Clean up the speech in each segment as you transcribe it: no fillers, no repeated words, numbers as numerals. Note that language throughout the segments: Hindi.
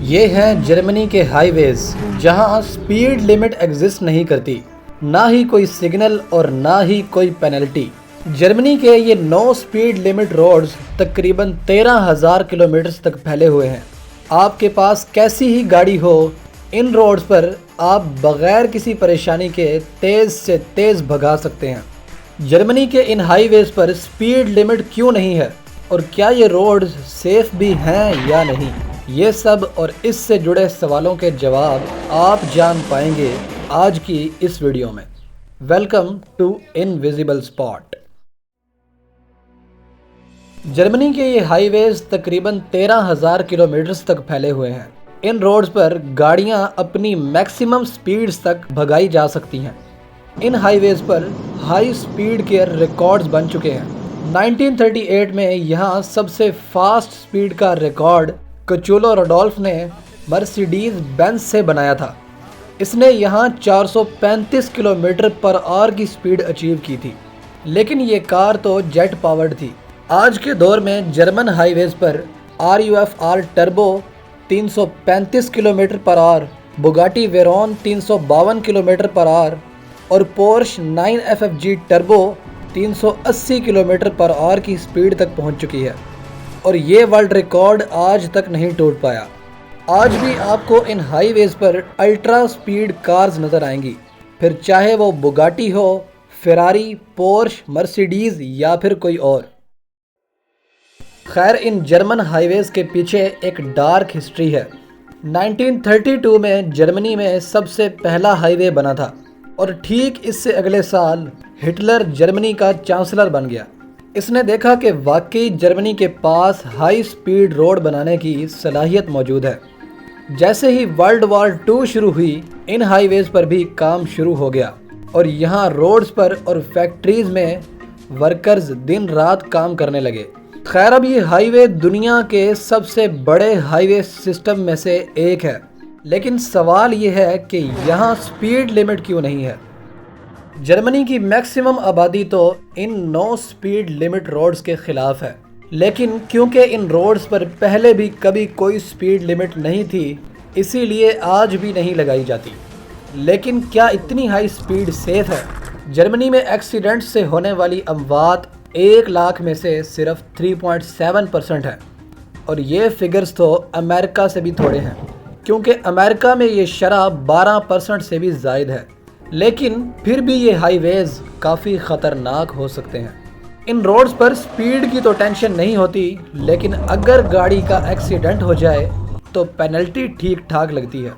ये हैं जर्मनी के हाईवेज जहां स्पीड लिमिट एग्जिस्ट नहीं करती, ना ही कोई सिग्नल और ना ही कोई पेनल्टी। जर्मनी के ये 9 स्पीड लिमिट रोड्स तकरीबन 13,000 किलोमीटर तक फैले हुए हैं। आपके पास कैसी ही गाड़ी हो, इन रोड्स पर आप बगैर किसी परेशानी के तेज़ से तेज़ भगा सकते हैं। जर्मनी के इन हाईवेज पर स्पीड लिमिट क्यों नहीं है और क्या ये रोड्स सेफ भी हैं या नहीं, ये सब और इससे जुड़े सवालों के जवाब आप जान पाएंगे आज की इस वीडियो में। Welcome to invisible spot. Germany के ये हाईवेज तकरीबन 13,000 किलोमीटर तक फैले हुए हैं। इन रोड्स पर गाड़ियां अपनी मैक्सिमम स्पीड्स तक भगाई जा सकती हैं। इन हाईवेज पर हाई स्पीड के रिकॉर्ड्स बन चुके हैं। 1938 में यहाँ सबसे फास्ट स्पीड का रिकॉर्ड कचुलो रोडोल्फ ने मर्सिडीज बेंज से बनाया था। इसने यहाँ 435 किलोमीटर पर आवर की स्पीड अचीव की थी, लेकिन ये कार तो जेट पावर्ड थी। आज के दौर में जर्मन हाईवेज पर RUF-R turbo 335 kilometre per hour, Bugatti Veyron 352 kilometre per hour और Porsche 9FFG turbo 380 kilometre per hour की स्पीड तक पहुंच चुकी है और ये वर्ल्ड रिकॉर्ड आज तक नहीं टूट पाया। आज भी आपको इन हाईवेज पर अल्ट्रा स्पीड कार्स नज़र आएंगी, फिर चाहे वो बुगाटी हो, फेरारी, पोर्श, मर्सिडीज़ या फिर कोई और। खैर, इन जर्मन हाईवेज के पीछे एक डार्क हिस्ट्री है। 1932 में जर्मनी में सबसे पहला हाईवे बना था और ठीक इससे अगले साल हिटलर जर्मनी का चांसलर बन गया। इसने देखा कि वाकई जर्मनी के पास हाई स्पीड रोड बनाने की सलाहियत मौजूद है। जैसे ही वर्ल्ड वॉर 2 शुरू हुई, इन हाईवेज पर भी काम शुरू हो गया और यहाँ रोड्स पर और फैक्ट्रीज में वर्कर्स दिन रात काम करने लगे। खैर, अब ये हाईवे दुनिया के सबसे बड़े हाईवे सिस्टम में से एक है, लेकिन सवाल ये है कि यहाँ स्पीड लिमिट क्यों नहीं है। जर्मनी की मैक्सिमम आबादी तो इन 9 स्पीड लिमिट रोड्स के खिलाफ है, लेकिन क्योंकि इन रोड्स पर पहले भी कभी कोई स्पीड लिमिट नहीं थी, इसीलिए आज भी नहीं लगाई जाती। लेकिन क्या इतनी हाई स्पीड सेफ है? जर्मनी में एक्सीडेंट से होने वाली अमवात 1 लाख में से सिर्फ 3.7% है और ये फिगर्स तो अमेरिका से भी थोड़े हैं, क्योंकि अमेरिका में ये शरह 12% से भी ज़ायद है। लेकिन फिर भी ये हाईवेज काफ़ी ख़तरनाक हो सकते हैं। इन रोड्स पर स्पीड की तो टेंशन नहीं होती, लेकिन अगर गाड़ी का एक्सीडेंट हो जाए तो पेनल्टी ठीक ठाक लगती है।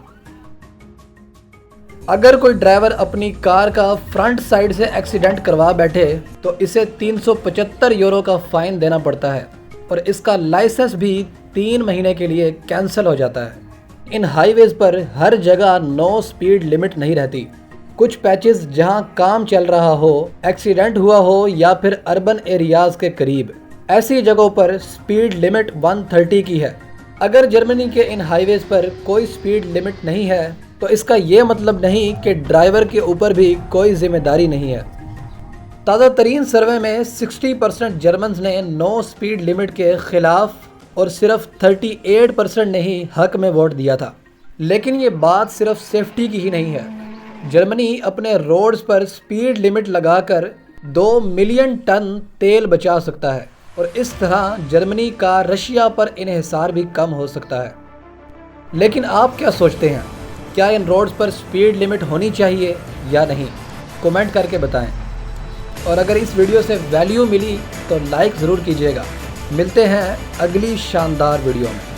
अगर कोई ड्राइवर अपनी कार का फ्रंट साइड से एक्सीडेंट करवा बैठे तो इसे 375 यूरो का फ़ाइन देना पड़ता है और इसका लाइसेंस भी 3 महीने के लिए कैंसिल हो जाता है। इन हाईवेज पर हर जगह 9 स्पीड लिमिट नहीं रहती। कुछ पैचेस जहां काम चल रहा हो, एक्सीडेंट हुआ हो या फिर अर्बन एरियाज के करीब, ऐसी जगहों पर स्पीड लिमिट 130 की है। अगर जर्मनी के इन हाईवेज पर कोई स्पीड लिमिट नहीं है तो इसका ये मतलब नहीं कि ड्राइवर के ऊपर भी कोई जिम्मेदारी नहीं है। ताज़ा तरीन सर्वे में 60% जर्मन्स ने 9 स्पीड लिमिट के खिलाफ और सिर्फ 38% ने ही हक में वोट दिया था। लेकिन ये बात सिर्फ सेफ्टी की ही नहीं है। जर्मनी अपने रोड्स पर स्पीड लिमिट लगाकर 2 मिलियन टन तेल बचा सकता है और इस तरह जर्मनी का रशिया पर इन्हिसार भी कम हो सकता है। लेकिन आप क्या सोचते हैं, क्या इन रोड्स पर स्पीड लिमिट होनी चाहिए या नहीं? कमेंट करके बताएं। और अगर इस वीडियो से वैल्यू मिली तो लाइक ज़रूर कीजिएगा। मिलते हैं अगली शानदार वीडियो में।